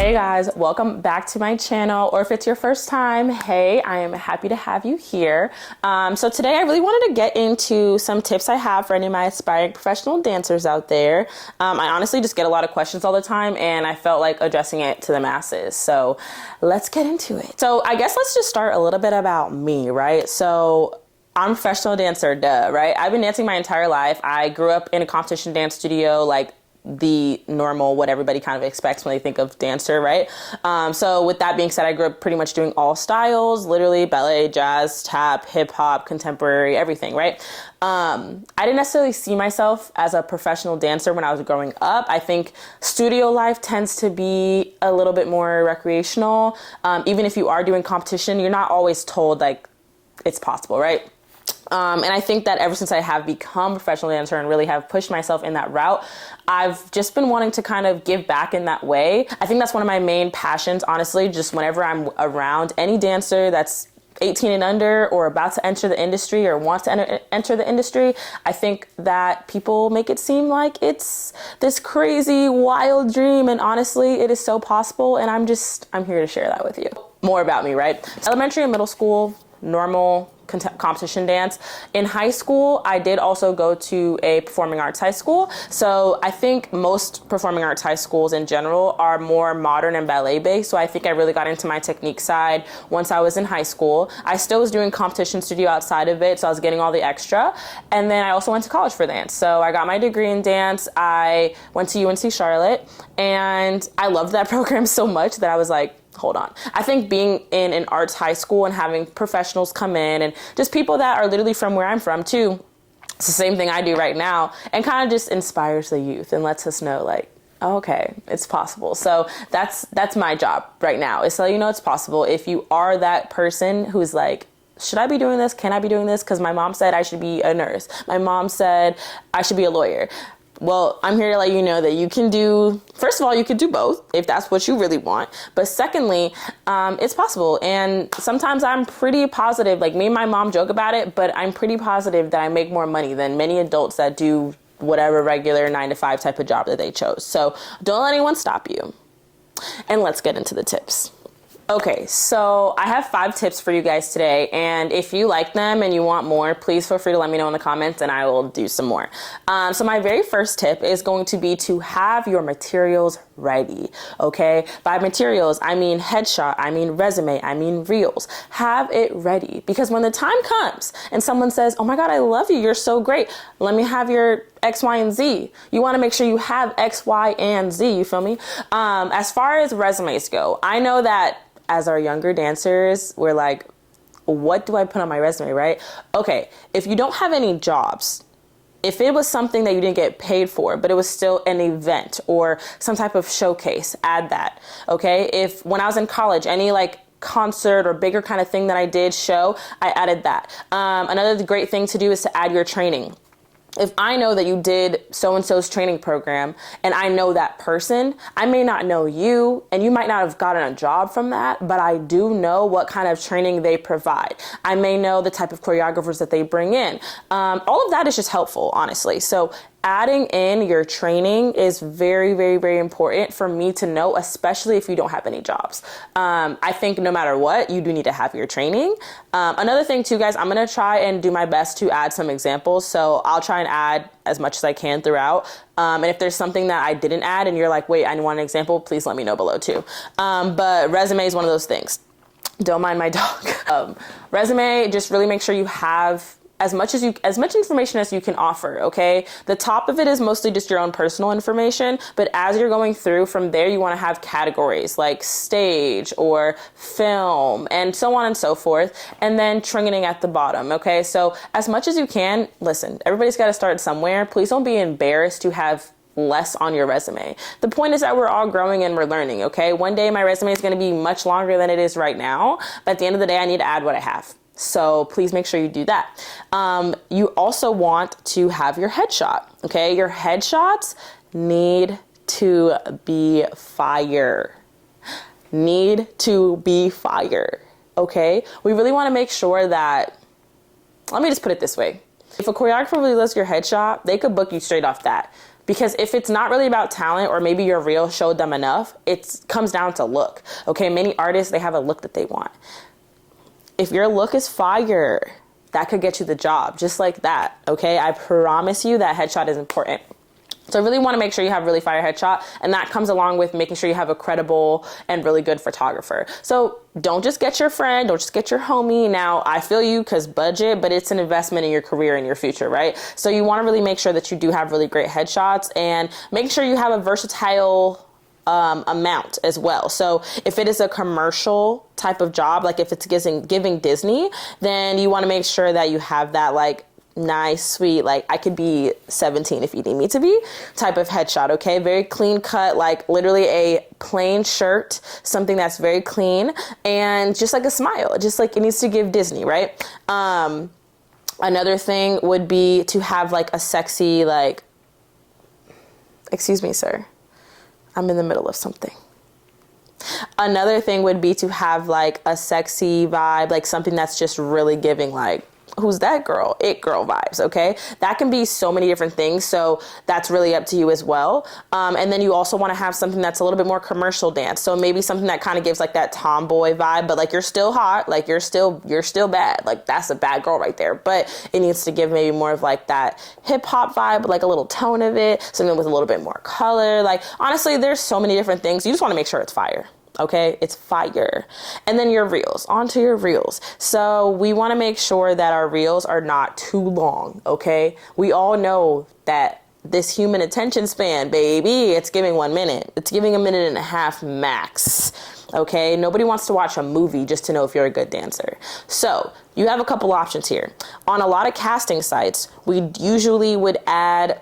Hey guys, welcome back to my channel, or if it's your first time, hey, I am happy to have you here. So today I really wanted to get into some tips I have for any of my aspiring professional dancers out there. I honestly just get a lot of questions all the time and I felt like addressing it to the masses. So let's get into it. So I guess let's just start a little bit about me, right? So I'm a professional dancer, duh, right? I've been dancing my entire life. I grew up in a competition dance studio, like the normal, what everybody kind of expects when they think of dancer, right? So with that being said, I grew up pretty much doing all styles, literally ballet, jazz, tap, hip hop, contemporary, everything, right? I didn't necessarily see myself as a professional dancer when I was growing up. I think studio life tends to be a little bit more recreational. Even if you are doing competition, you're not always told like it's possible, right? And I think that ever since I have become a professional dancer and really have pushed myself in that route, I've just been wanting to kind of give back in that way. I think that's one of my main passions, honestly, just whenever I'm around any dancer that's 18 and under or about to enter the industry or wants to enter the industry, I think that people make it seem like it's this crazy, wild dream. And honestly, it is so possible. And I'm here to share that with you. More about me, right? Elementary and middle school, normal competition dance. In high school, I did also go to a performing arts high school. So I think most performing arts high schools in general are more modern and ballet based. So I think I really got into my technique side once I was in high school. I still was doing competition studio outside of it, so I was getting all the extra. And then I also went to college for dance. So I got my degree in dance. I went to UNC Charlotte and I loved that program so much that I was like, hold on. I think being in an arts high school and having professionals come in and just people that are literally from where I'm from too, it's the same thing I do right now, and kind of just inspires the youth and lets us know like, oh, okay, it's possible. So that's my job right now, is to let you know it's possible. If you are that person who's like, should I be doing this? Can I be doing this? Because my mom said I should be a nurse. My mom said I should be a lawyer. Well, I'm here to let you know that you can do, first of all, you could do both if that's what you really want. But secondly, it's possible. And sometimes I'm pretty positive, like me and my mom joke about it, but I'm pretty positive that I make more money than many adults that do whatever regular 9-to-5 type of job that they chose. So don't let anyone stop you. And let's get into the tips. Okay, so I have 5 tips for you guys today, and if you like them and you want more, please feel free to let me know in the comments and I will do some more. So my very first tip is going to be to have your materials ready, okay? By materials, I mean headshot, I mean resume, I mean reels. Have it ready, because when the time comes and someone says, oh my God, I love you, you're so great, let me have your X, Y, and Z. You want to make sure you have X, Y, and Z, you feel me? As far as resumes go, I know that as our younger dancers, we're like, what do I put on my resume, right? Okay, if you don't have any jobs, if it was something that you didn't get paid for, but it was still an event or some type of showcase, add that, okay? If when I was in college, any like concert or bigger kind of thing that I did show, I added that. Another great thing to do is to add your training. If I know that you did so-and-so's training program and I know that person, I may not know you and you might not have gotten a job from that, but I do know what kind of training they provide. I may know the type of choreographers that they bring in. All of that is just helpful, honestly. So adding in your training is very, very, very important for me to know, especially if you don't have any jobs. I think no matter what, you do need to have your training. Another thing too, guys, I'm going to try and do my best to add some examples. So I'll try and add as much as I can throughout. And if there's something that I didn't add and you're like, wait, I want an example, please let me know below too. But resume is one of those things. Don't mind my dog. Resume, just really make sure you have as much information as you can offer, okay? The top of it is mostly just your own personal information, but as you're going through from there, you want to have categories like stage or film and so on and so forth, and then training at the bottom, okay? So as much as you can, listen, everybody's got to start somewhere. Please don't be embarrassed to have less on your resume. The point is that we're all growing and we're learning, okay? One day my resume is going to be much longer than it is right now, but at the end of the day, I need to add what I have. So please make sure you do that. You also want to have your headshot, okay? Your headshots need to be fire. Need to be fire, okay? We really want to make sure that, let me just put it this way. If a choreographer really loves your headshot, they could book you straight off that. Because if it's not really about talent, or maybe your reel showed them enough, it comes down to look. Okay, many artists, they have a look that they want. If your look is fire, that could get you the job, just like that. Okay, I promise you that headshot is important. So I really want to make sure you have a really fire headshot, and that comes along with making sure you have a credible and really good photographer. So don't just get your friend, don't just get your homie. Now, I feel you because budget, but it's an investment in your career and your future, right? So you want to really make sure that you do have really great headshots, and make sure you have a versatile amount as well. So if it is a commercial type of job, like if it's giving Disney, then you want to make sure that you have that like nice, sweet, like I could be 17 if you need me to be type of headshot. Okay, very clean cut, like literally a plain shirt, something that's very clean, and just like a smile, just like it needs to give Disney, right? Another thing would be to have like a sexy, like, excuse me, sir, I'm in the middle of something. Another thing would be to have like a sexy vibe, like something that's just really giving like, who's that girl? It girl vibes, okay? That can be so many different things, so that's really up to you as well. And then you also want to have something that's a little bit more commercial dance. So maybe something that kind of gives like that tomboy vibe, but like you're still hot, like you're still bad. Like that's a bad girl right there. But it needs to give maybe more of like that hip hop vibe, like a little tone of it, something with a little bit more color. Like honestly, there's so many different things. You just want to make sure it's fire. Okay, it's fire. And then your reels, onto your reels. So we want to make sure that our reels are not too long. Okay, we all know that this human attention span, baby, it's giving 1 minute. It's giving 1.5 minutes max. Okay, nobody wants to watch a movie just to know if you're a good dancer. So you have a couple options here. On a lot of casting sites, we usually would add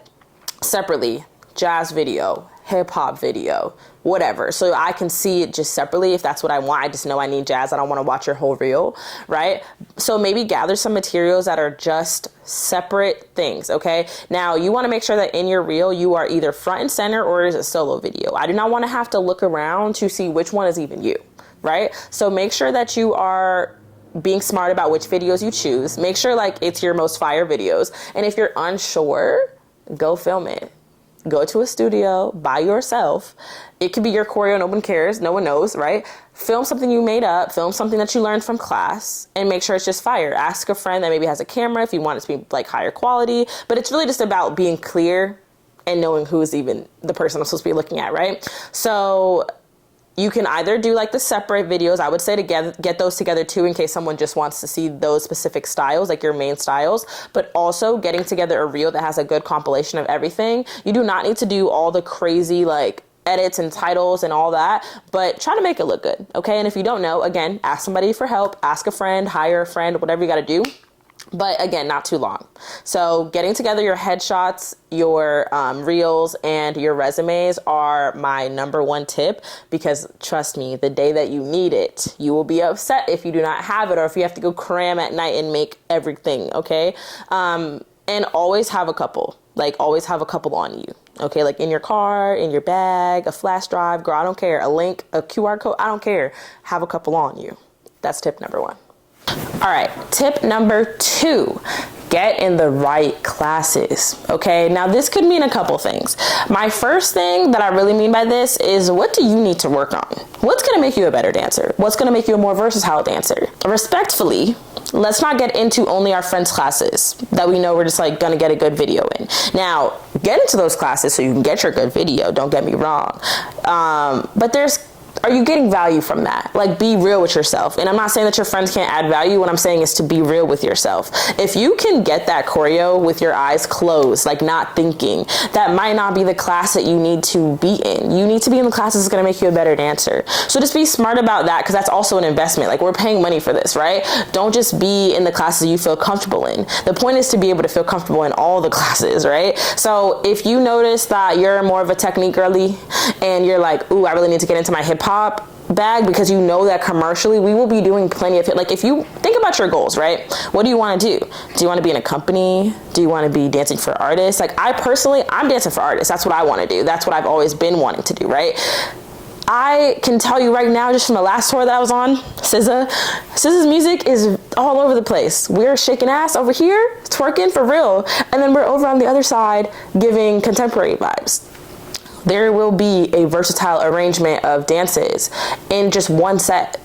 separately jazz video, hip hop video, whatever. So I can see it just separately if that's what I want. I just know I need jazz. I don't want to watch your whole reel, right? So maybe gather some materials that are just separate things, okay? Now, you want to make sure that in your reel, you are either front and center or it is a solo video. I do not want to have to look around to see which one is even you, right? So make sure that you are being smart about which videos you choose. Make sure like it's your most fire videos. And if you're unsure, go film it. Go to a studio by yourself. It could be your choreo, no one cares, no one knows, right? Film something you made up, film something that you learned from class, and make sure it's just fire. Ask a friend that maybe has a camera if you want it to be like higher quality, but it's really just about being clear and knowing who's even the person I'm supposed to be looking at, right? So you can either do like the separate videos. I would say to get those together too, in case someone just wants to see those specific styles, like your main styles, but also getting together a reel that has a good compilation of everything. You do not need to do all the crazy like edits and titles and all that, but try to make it look good, okay? And if you don't know, again, ask somebody for help, ask a friend, hire a friend, whatever you got to do. But again, not too long. So getting together your headshots, your reels, and your resumes are my #1 tip, because trust me, the day that you need it, you will be upset if you do not have it, or if you have to go cram at night and make everything, okay? And always have a couple, like always have a couple on you, okay? Like in your car, in your bag, a flash drive, girl, I don't care, a link, a QR code, I don't care. Have a couple on you. That's tip #1. All right, tip #2, get in the right classes, okay? Now this could mean a couple things. My first thing that I really mean by this is, what do you need to work on? What's gonna make you a better dancer? What's gonna make you a more versatile dancer? Respectfully, let's not get into only our friends' classes that we know we're just like gonna get a good video in. Now, get into those classes so you can get your good video, don't get me wrong. But are you getting value from that? Like, be real with yourself. And I'm not saying that your friends can't add value. What I'm saying is to be real with yourself. If you can get that choreo with your eyes closed, like not thinking, that might not be the class that you need to be in. You need to be in the classes that's gonna make you a better dancer. So just be smart about that, because that's also an investment. Like, we're paying money for this, right? Don't just be in the classes you feel comfortable in. The point is to be able to feel comfortable in all the classes, right? So if you notice that you're more of a technique girly and you're like, ooh, I really need to get into my hip hop bag, because you know that commercially we will be doing plenty of it. Like, if you think about your goals, right? What do you want to do? Do you want to be in a company? Do you want to be dancing for artists? Like, I'm dancing for artists. That's what I want to do. That's what I've always been wanting to do, right? I can tell you right now, just from the last tour that I was on, SZA's music is all over the place. We're shaking ass over here, twerking for real. And then we're over on the other side giving contemporary vibes. There will be a versatile arrangement of dances in just one set,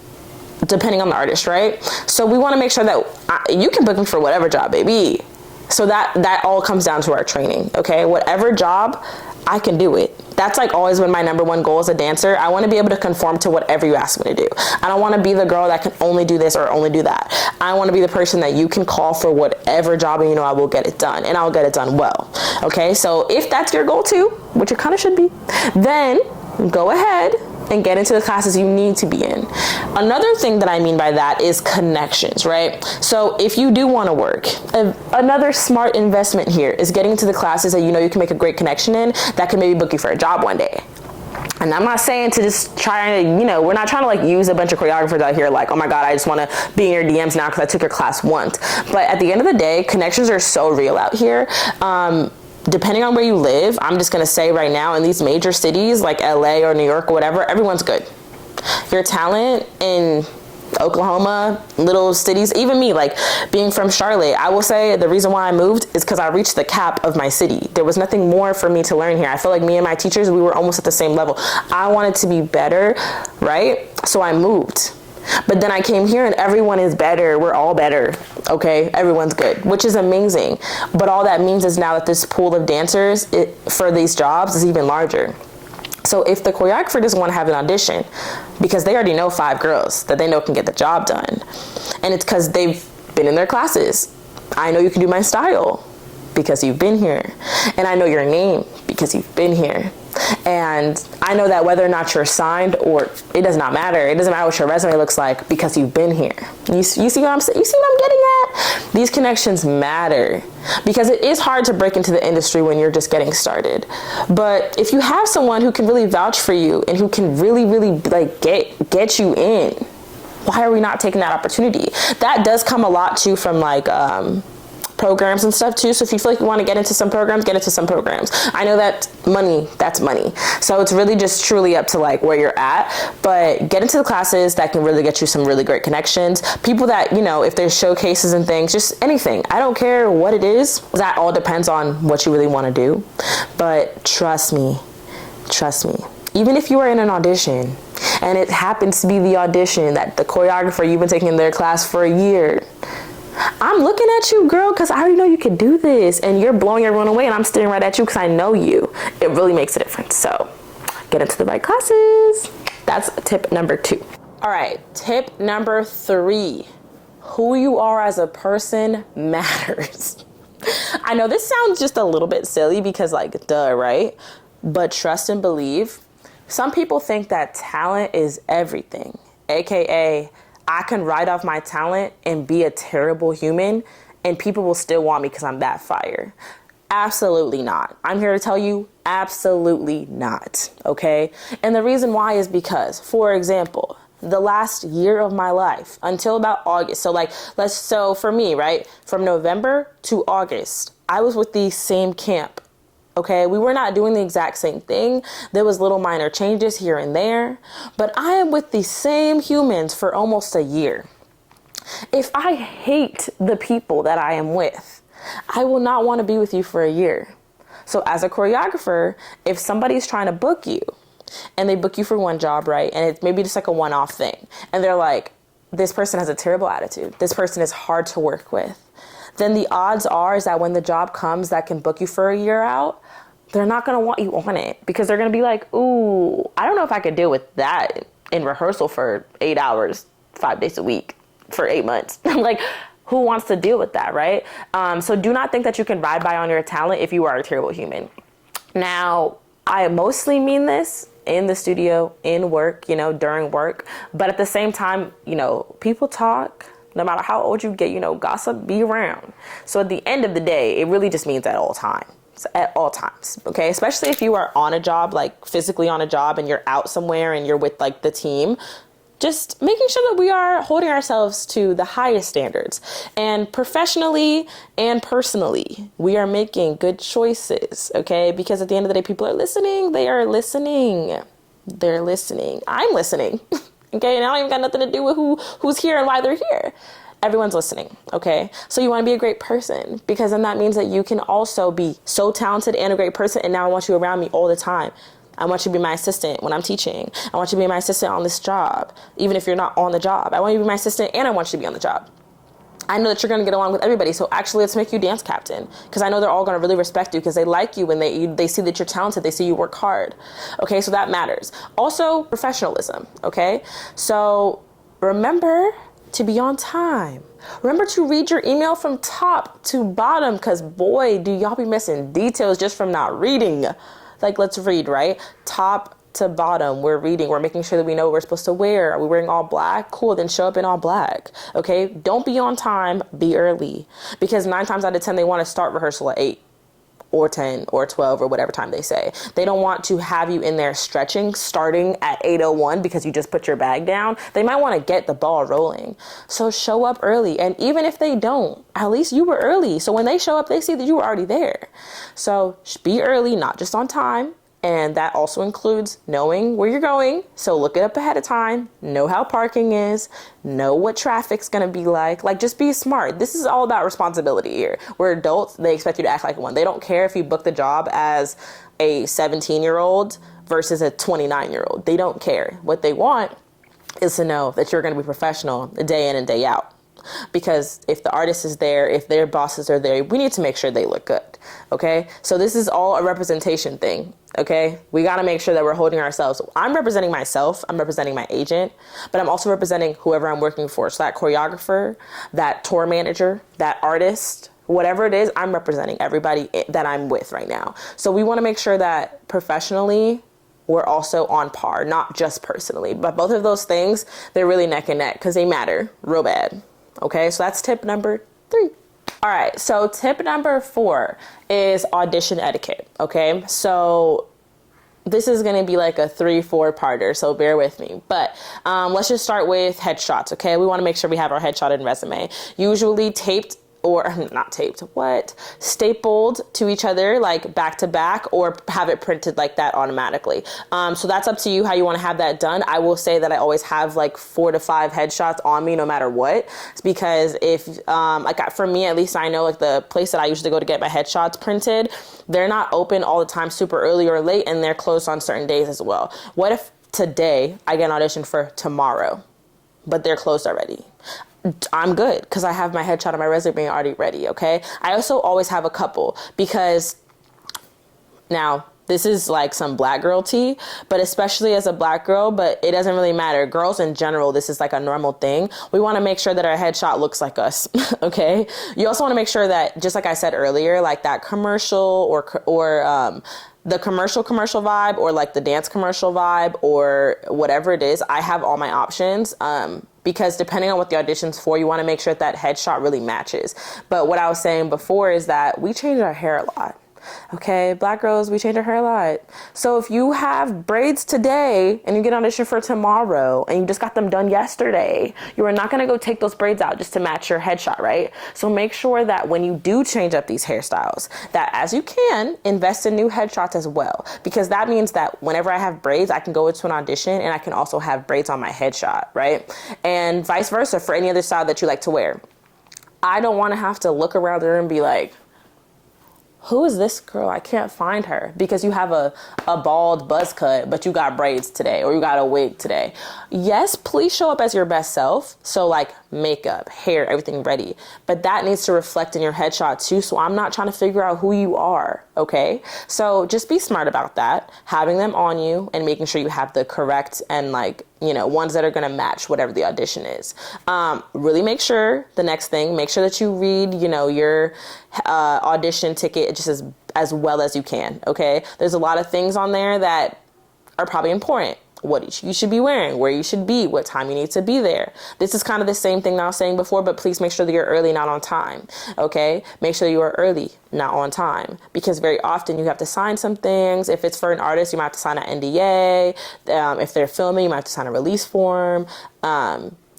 depending on the artist, right? So we want to make sure that you can book me for whatever job, baby. So that all comes down to our training, okay? Whatever job, I can do it. That's like always been my number one goal as a dancer. I want to be able to conform to whatever you ask me to do. I don't want to be the girl that can only do this or only do that. I want to be the person that you can call for whatever job and you know I will get it done, and I'll get it done well. Okay, so if that's your goal too, which it kind of should be, then go ahead and get into the classes you need to be in. Another thing that I mean by that is connections, right? So if you do want to work, another smart investment here is getting into the classes that you know you can make a great connection in that can maybe book you for a job one day. And I'm not saying to just try to, we're not trying to like use a bunch of choreographers out here like, oh my God, I just want to be in your DMs now because I took your class once. But at the end of the day, connections are so real out here. Depending on where you live, I'm just going to say right now in these major cities like LA or New York or whatever, everyone's good. Your talent in Oklahoma, little cities, even me, like being from Charlotte, I will say the reason why I moved is because I reached the cap of my city. There was nothing more for me to learn here. I feel like me and my teachers, we were almost at the same level. I wanted to be better, right? So I moved. But then I came here and everyone is better. We're all better. Okay, everyone's good, which is amazing. But all that means is now that this pool of dancers for these jobs is even larger. So if the choreographer doesn't want to have an audition, because they already know 5 girls that they know can get the job done, and it's because they've been in their classes. I know you can do my style because you've been here. And I know your name because you've been here. And I know that whether or not you're signed, or it does not matter. It doesn't matter what your resume looks like because you've been here. You see what I'm saying? You see what I'm getting at? These connections matter because it is hard to break into the industry when you're just getting started. But if you have someone who can really vouch for you and who can really, really like get you in, why are we not taking that opportunity? That does come a lot too from like, programs and stuff too. So if you feel like you want to get into some programs, get into some programs. I know that that's money. So it's really just truly up to like where you're at, but get into the classes that can really get you some really great connections. People that, if there's showcases and things, just anything. I don't care what it is. That all depends on what you really want to do. But trust me, even if you are in an audition and it happens to be the audition that the choreographer you've been taking their class for a year, I'm looking at you, girl, because I already know you can do this, and you're blowing everyone away, and I'm staring right at you because I know you. It really makes a difference. So get into the right classes. That's tip number 2. All right, tip number 3. Who you are as a person matters. I know this sounds just a little bit silly because like, duh, right? But trust and believe. Some people think that talent is everything, aka I can write off my talent and be a terrible human and people will still want me because I'm that fire. Absolutely not. I'm here to tell you, absolutely not. Okay. And the reason why is because, for example, the last year of my life until about August. So for me, right, from November to August, I was with the same camp. Okay, we were not doing the exact same thing. There was little minor changes here and there, but I am with the same humans for almost a year. If I hate the people that I am with, I will not want to be with you for a year. So as a choreographer, if somebody's trying to book you and they book you for one job, right, and it's maybe just like a one-off thing, and they're like, this person has a terrible attitude, this person is hard to work with, then the odds are is that when the job comes that can book you for a year out, they're not going to want you on it because they're going to be like, ooh, I don't know if I could deal with that in rehearsal for 8 hours, 5 days a week for 8 months. Like, who wants to deal with that, right? So do not think that you can ride by on your talent if you are a terrible human. Now, I mostly mean this in the studio, in work, during work. But at the same time, people talk. No matter how old you get, gossip be around. So at the end of the day, it really just means at all times. At all times, okay? Especially if you are on a job, like physically on a job and you're out somewhere and you're with like the team, just making sure that we are holding ourselves to the highest standards. And professionally and personally, we are making good choices, okay? Because at the end of the day, people are listening. They are listening. They're listening. I'm listening. Okay, and I don't even got nothing to do with who's here and why they're here. Everyone's listening, okay? So you want to be a great person, because then that means that you can also be so talented and a great person, and now I want you around me all the time. I want you to be my assistant when I'm teaching. I want you to be my assistant on this job, even if you're not on the job. I want you to be my assistant, and I want you to be on the job. I know that you're going to get along with everybody, so actually let's make you dance captain, because I know they're all going to really respect you because they like you when they see that you're talented, they see you work hard. Okay, so that matters. Also, professionalism, okay? So remember to be on time. Remember to read your email from top to bottom, because boy, do y'all be missing details just from not reading. Like, let's read, right? Top to bottom, we're reading, we're making sure that we know what we're supposed to wear. Are we wearing all black? Cool, then show up in all black. Okay, don't be on time, be early, because 9 times out of 10 they want to start rehearsal at 8 or 10 or 12 or whatever time they say. They don't want to have you in there stretching starting at 8:01 because you just put your bag down. They might want to get the ball rolling. So show up early, and even if they don't, at least you were early. So when they show up, they see that you were already there. So be early, not just on time. And that also includes knowing where you're going. So look it up ahead of time, know how parking is, know what traffic's going to be like. Like, just be smart. This is all about responsibility here. We're adults. They expect you to act like one. They don't care if you book the job as a 17-year-old versus a 29-year-old. They don't care. What they want is to know that you're going to be professional day in and day out. Because if the artist is there, if their bosses are there, we need to make sure they look good. Okay, so this is all a representation thing. Okay, we got to make sure that we're holding ourselves. I'm representing myself, I'm representing my agent, but I'm also representing whoever I'm working for. So that choreographer, that tour manager, that artist, whatever it is, I'm representing everybody that I'm with right now. So we want to make sure that professionally we're also on par, not just personally. But both of those things, they're really neck and neck because they matter real bad. Okay, so that's tip number 3. All right, so tip number 4 is audition etiquette. Okay, so this is going to be like a 3-4 parter, so bear with me. But let's just start with headshots. Okay, we want to make sure we have our headshot and resume usually taped, or not taped, stapled to each other, like back to back, or have it printed like that automatically. So that's up to you how you want to have that done. I will say that I always have like 4 to 5 headshots on me no matter what. It's because if, like for me, at least I know like the place that I usually go to get my headshots printed, they're not open all the time super early or late, and they're closed on certain days as well. What if today I get an audition for tomorrow, but they're closed already? I'm good because I have my headshot and my resume already ready, okay? I also always have a couple because now this is like some black girl tea, but especially as a black girl, but it doesn't really matter. Girls in general, this is like a normal thing. We want to make sure that our headshot looks like us, okay? You also want to make sure that, just like I said earlier, like that commercial or the commercial vibe, or like the dance commercial vibe, or whatever it is, I have all my options. Because depending on what the audition's for, you want to make sure that headshot really matches. But what I was saying before is that we change our hair a lot. Okay, black girls, we change our hair a lot. So if you have braids today and you get an audition for tomorrow and you just got them done yesterday, you are not going to go take those braids out just to match your headshot, right? So make sure that when you do change up these hairstyles, that as you can, invest in new headshots as well. Because that means that whenever I have braids, I can go into an audition and I can also have braids on my headshot, right? And vice versa for any other style that you like to wear. I don't want to have to look around the room and be like, who is this girl? I can't find her, because you have a bald buzz cut, but you got braids today, or you got a wig today. Yes, please show up as your best self. So like makeup, hair, everything ready. But that needs to reflect in your headshot too. So I'm not trying to figure out who you are. Okay. So just be smart about that, having them on you and making sure you have the correct and like, you know, ones that are going to match whatever the audition is. Really make sure that you read, you know, your audition ticket just as well as you can. Okay. There's a lot of things on there that are probably important. What you should be wearing, where you should be, what time you need to be there. This is kind of the same thing that I was saying before, but please make sure that you're early, not on time. Okay? Make sure you are early, not on time, because very often you have to sign some things. If it's for an artist, you might have to sign an NDA. If they're filming, you might have to sign a release form.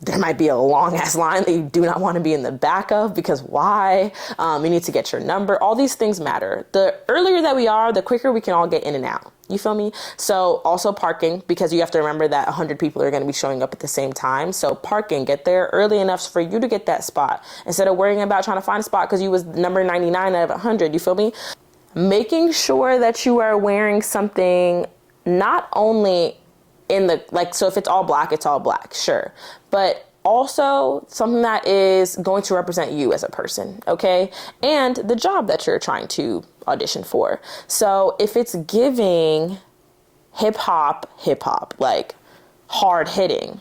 There might be a long ass line that you do not want to be in the back of, because why? You need to get your number. All these things matter. The earlier that we are, the quicker we can all get in and out. You feel me? So also parking, because you have to remember that 100 people are going to be showing up at the same time. So parking, get there early enough for you to get that spot instead of worrying about trying to find a spot because you was number 99 out of 100. You feel me? Making sure that you are wearing something not only in the, like, so if it's all black, sure. But also something that is going to represent you as a person, okay? And the job that you're trying to audition for. So if it's giving hip hop, like hard hitting,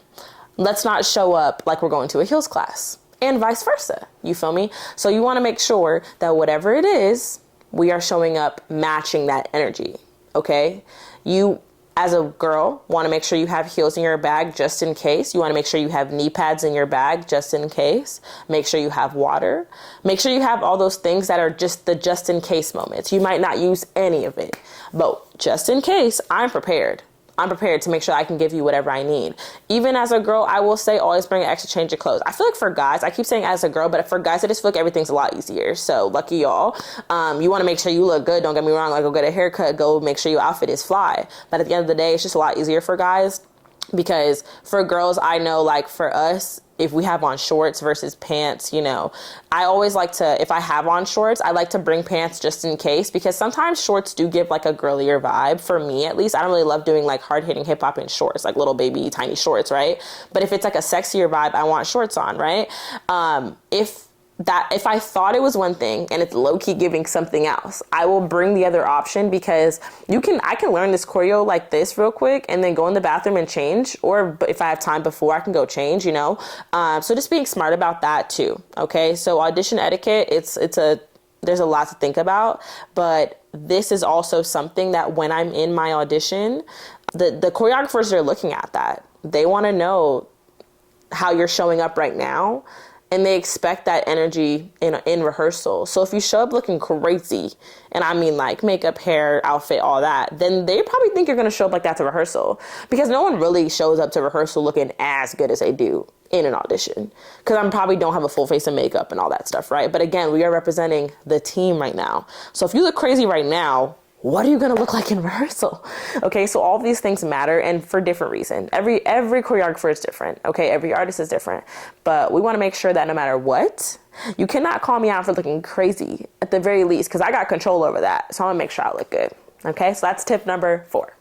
let's not show up like we're going to a heels class, and vice versa. You feel me? So you want to make sure that whatever it is, we are showing up matching that energy, okay? You, as a girl, want to make sure you have heels in your bag just in case. You want to make sure you have knee pads in your bag just in case. Make sure you have water. Make sure you have all those things that are just the just in case moments. You might not use any of it, but just in case, I'm prepared. I'm prepared to make sure I can give you whatever I need. Even as a girl, I will say always bring an extra change of clothes. I feel like for guys, I keep saying as a girl, but for guys, I just feel like everything's a lot easier. So lucky y'all. You want to make sure you look good. Don't get me wrong. Like, go get a haircut. Go make sure your outfit is fly. But at the end of the day, it's just a lot easier for guys. Because for girls, I know, like, for us, if we have on shorts versus pants, you know, I always like to, if I have on shorts, I like to bring pants just in case, because sometimes shorts do give like a girlier vibe. For me, at least, I don't really love doing like hard hitting hip hop in shorts, like little baby tiny shorts, right? But if it's like a sexier vibe, I want shorts on, right? If I thought it was one thing and it's low-key giving something else, I will bring the other option, because I can learn this choreo like this real quick and then go in the bathroom and change, or if I have time before, I can go change, you know? So just being smart about that too, okay? So audition etiquette, there's a lot to think about, but this is also something that when I'm in my audition, the choreographers are looking at that. They want to know how you're showing up right now. And they expect that energy in rehearsal. So if you show up looking crazy, and I mean like makeup, hair, outfit, all that, then they probably think you're going to show up like that to rehearsal. Because no one really shows up to rehearsal looking as good as they do in an audition. Because I probably don't have a full face of makeup and all that stuff, right? But again, we are representing the team right now. So if you look crazy right now, what are you going to look like in rehearsal? Okay, so all of these things matter, and for different reasons. Every choreographer is different, okay? Every artist is different. But we want to make sure that no matter what, you cannot call me out for looking crazy, at the very least, because I got control over that. So I want to make sure I look good, okay? So that's tip number 4.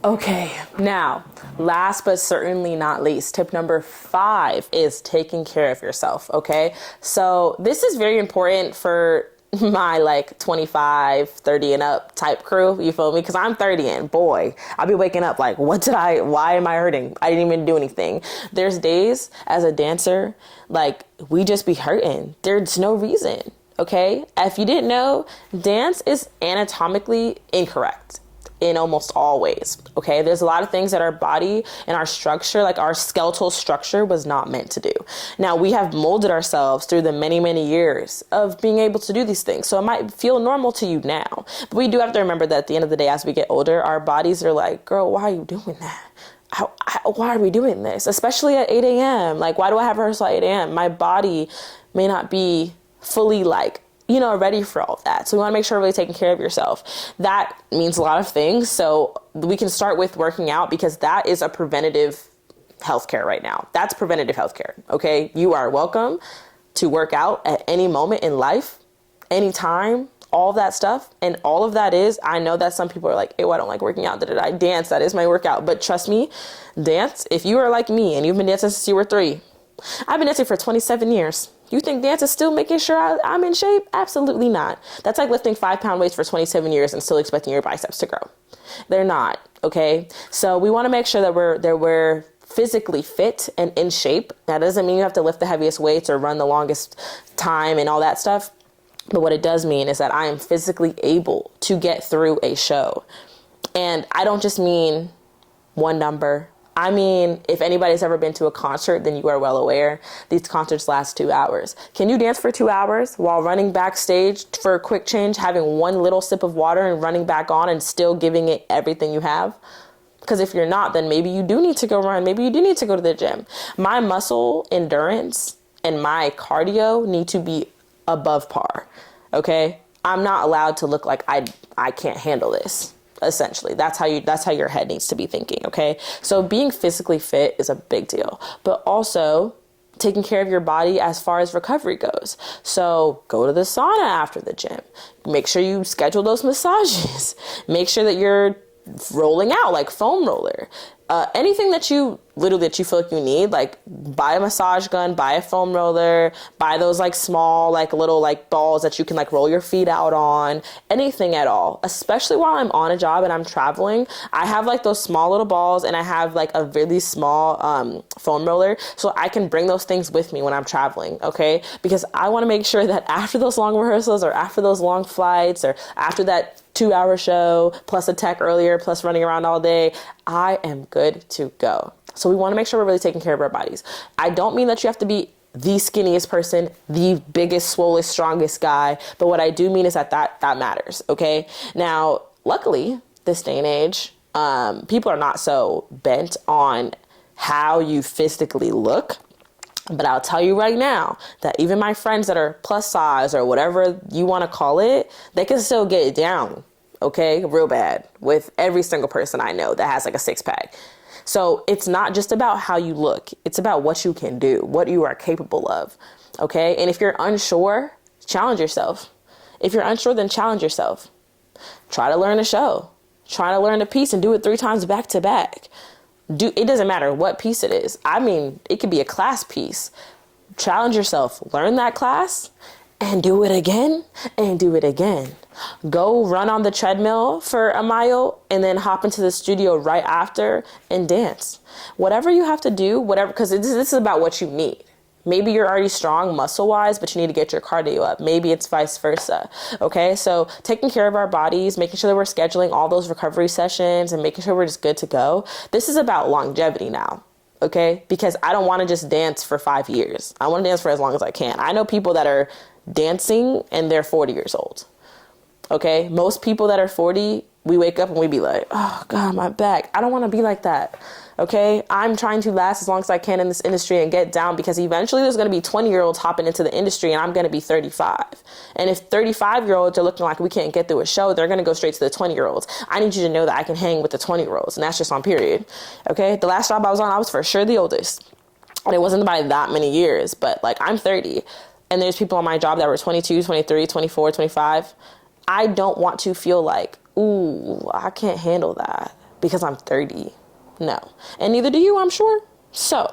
Okay, now, last but certainly not least, tip number 5 is taking care of yourself, okay? So this is very important for my like 25, 30 and up type crew, you feel me? Because I'm 30 and boy, I'll be waking up like, why am I hurting? I didn't even do anything. There's days as a dancer, like we just be hurting. There's no reason, okay? If you didn't know, dance is anatomically incorrect in almost all ways, okay? There's a lot of things that our body and our structure, like our skeletal structure, was not meant to do. Now, we have molded ourselves through the many, many years of being able to do these things. So it might feel normal to you now. But we do have to remember that at the end of the day, as we get older, our bodies are like, girl, why are you doing that? Why are we doing this? Especially at 8 a.m. Like, why do I have rehearsal at 8 a.m.? My body may not be fully like, you know, ready for all of that. So we want to make sure we're really taking care of yourself. That means a lot of things. So we can start with working out, because that is a preventative healthcare right now. That's preventative healthcare. Okay. You are welcome to work out at any moment in life, anytime, all that stuff. And all of that is, I know that some people are like, ew, I don't like working out. I dance. That is my workout. But trust me, dance, if you are like me and you've been dancing since you were 3, I've been dancing for 27 years. You think dance is still making sure I'm in shape? Absolutely not. That's like lifting 5-pound weights for 27 years and still expecting your biceps to grow. They're not, okay? So we want to make sure that we're physically fit and in shape. That doesn't mean you have to lift the heaviest weights or run the longest time and all that stuff. But what it does mean is that I am physically able to get through a show. And I don't just mean one number. I mean, if anybody's ever been to a concert, then you are well aware these concerts last 2 hours. Can you dance for 2 hours while running backstage for a quick change, having one little sip of water and running back on and still giving it everything you have? Because if you're not, then maybe you do need to go run. Maybe you do need to go to the gym. My muscle endurance and my cardio need to be above par. Okay? I'm not allowed to look like I can't handle this. Essentially, that's how your head needs to be thinking. Okay. So being physically fit is a big deal, but also taking care of your body as far as recovery goes. So go to the sauna after the gym. Make sure you schedule those massages. Make sure that you're rolling out, like foam roller. Anything that you feel like you need, like buy a massage gun, buy a foam roller, buy those like small, like little like balls that you can like roll your feet out on, anything at all. Especially while I'm on a job and I'm traveling, I have like those small little balls and I have like a really small foam roller, so I can bring those things with me when I'm traveling, okay? Because I want to make sure that after those long rehearsals or after those long flights or after that 2-hour show, plus a tech earlier, plus running around all day, I am good to go. So we want to make sure we're really taking care of our bodies. I don't mean that you have to be the skinniest person, the biggest, swollest, strongest guy, but what I do mean is that matters, okay? Now, luckily, this day and age, people are not so bent on how you physically look. But I'll tell you right now that even my friends that are plus size or whatever you want to call it, they can still get it down, okay, real bad with every single person I know that has like a 6-pack. So it's not just about how you look. It's about what you can do, what you are capable of, okay? And if you're unsure, challenge yourself. If you're unsure, then challenge yourself. Try to learn a show. Try to learn a piece and do it 3 times back to back. It doesn't matter what piece it is. I mean, it could be a class piece. Challenge yourself, learn that class and do it again and do it again. Go run on the treadmill for a mile and then hop into the studio right after and dance. Whatever you have to do, because this is about what you need. Maybe you're already strong muscle-wise, but you need to get your cardio up. Maybe it's vice versa, okay? So taking care of our bodies, making sure that we're scheduling all those recovery sessions and making sure we're just good to go. This is about longevity now, okay? Because I don't want to just dance for 5 years. I want to dance for as long as I can. I know people that are dancing and they're 40 years old, okay? Most people that are 40, we wake up and we be like, oh God, my back. I don't want to be like that. Okay, I'm trying to last as long as I can in this industry and get down, because eventually there's going to be 20-year-olds hopping into the industry and I'm going to be 35. And if 35-year-olds are looking like we can't get through a show, they're going to go straight to the 20-year-olds. I need you to know that I can hang with the 20-year-olds, and that's just on period. Okay, the last job I was on, I was for sure the oldest. And it wasn't by that many years, but like I'm 30 and there's people on my job that were 22, 23, 24, 25. I don't want to feel like, ooh, I can't handle that because I'm 30. No. And neither do you, I'm sure. So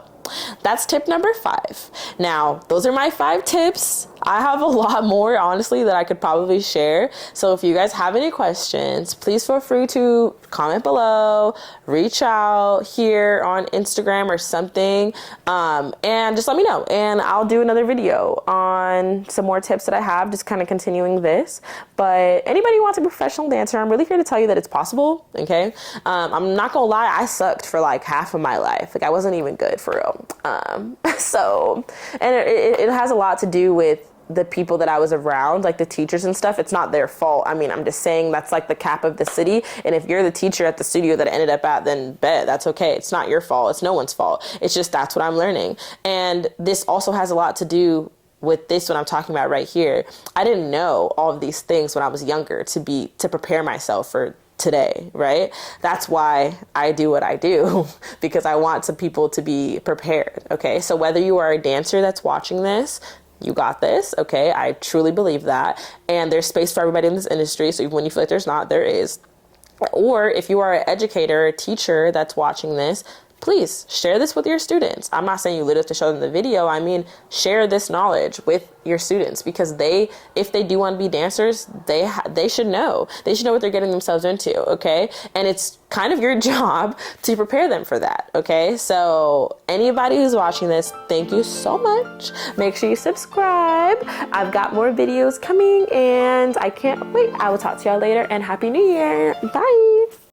that's tip number 5. Now, those are my 5 tips. I have a lot more, honestly, that I could probably share. So if you guys have any questions, please feel free to comment below, reach out here on Instagram or something, and just let me know. And I'll do another video on some more tips that I have, just kind of continuing this. But anybody who wants to be a professional dancer, I'm really here to tell you that it's possible, okay? I'm not gonna lie, I sucked for like half of my life. Like I wasn't even good for real. And it has a lot to do with the people that I was around, like the teachers and stuff. It's not their fault. I mean, I'm just saying that's like the cap of the city. And if you're the teacher at the studio that I ended up at, then bet, that's okay. It's not your fault. It's no one's fault. It's just that's what I'm learning. And this also has a lot to do with this, what I'm talking about right here. I didn't know all of these things when I was younger to prepare myself for today, right? That's why I do what I do, because I want some people to be prepared. Okay. So whether you are a dancer that's watching this, you got this. Okay. I truly believe that. And there's space for everybody in this industry. So even when you feel like there's not, there is. Or if you are an educator, a teacher that's watching this, please share this with your students. I'm not saying you literally have to show them the video. I mean, share this knowledge with your students, because if they do want to be dancers, they should know. They should know what they're getting themselves into, okay? And it's kind of your job to prepare them for that, okay? So anybody who's watching this, thank you so much. Make sure you subscribe. I've got more videos coming and I can't wait. I will talk to y'all later, and Happy New Year. Bye.